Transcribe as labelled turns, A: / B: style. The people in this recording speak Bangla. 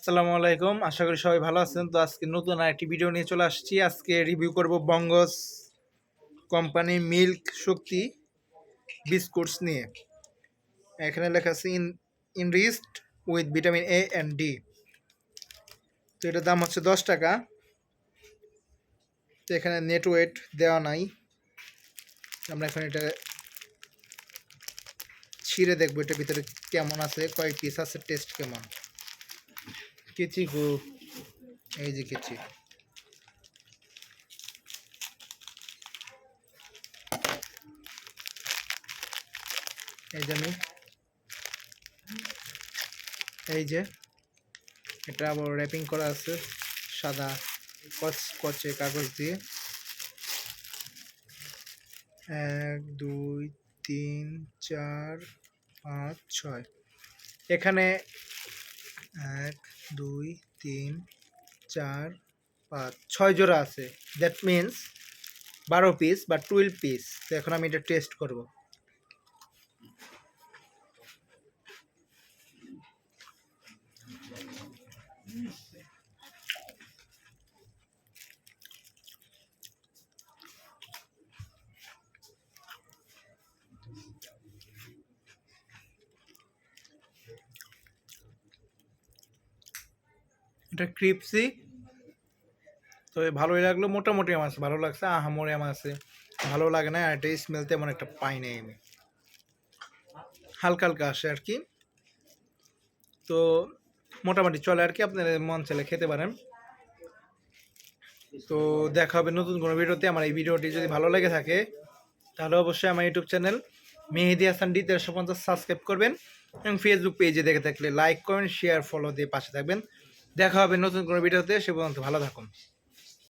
A: আসসালামু আলাইকুম, আশা করি সবাই ভালো আছেন। তো আজকে নতুন আরেকটি ভিডিও নিয়ে চলে আসছি। আজকে রিভিউ করব বঙ্গস কোম্পানি মিল্ক শক্তি বিস্কুটস নিয়ে। এখানে লেখা আছে enriched with vitamin A and D. তো এটার দাম হচ্ছে 10 টাকা। তো এখানে নেট ওয়েট দেওয়া নাই। আমরা এখন এটা ছিঁড়ে দেখবো এটার ভিতরে কেমন আছে, কয় পিস আছে, টেস্ট কেমন। কিচি গো, এই যে কিচি। এই যে এই যে এটা আবার র্যাপিং করা আছে সাদা কচে কাগজ দিয়ে। 1 2 3 4 5 6 এখানে 1 2 3 4 5 6 জোড়া আছে। দ্যাট মিন্স 12 পিস বা 12 পিস। তো এখন আমি এটা টেস্ট করব। এটা ক্রিপসি, তো ভালোই লাগলো। মোটামুটি আমার ভালো লাগছে, আহামরি আমার আছে ভালো লাগে না। আর এটা স্মেল তেমন একটা পাই নাই আমি, হালকা হালকা আসে আর কি। তো মোটামুটি চলে আর কি, আপনার মন চাইলে খেতে পারেন। তো দেখা হবে নতুন কোনো ভিডিওতে। আমার এই ভিডিওটি যদি ভালো লেগে থাকে তাহলে অবশ্যই আমার YouTube channel Mehedi Hasan D 1350 subscribe করবেন, এবং ফেসবুক পেজে দেখে থাকলে লাইক করেন, শেয়ার, ফলো দিয়ে পাশে থাকবেন। দেখা হবে নতুন কোনো ভিডিওতে। সে পর্যন্ত ভালো থাকুন।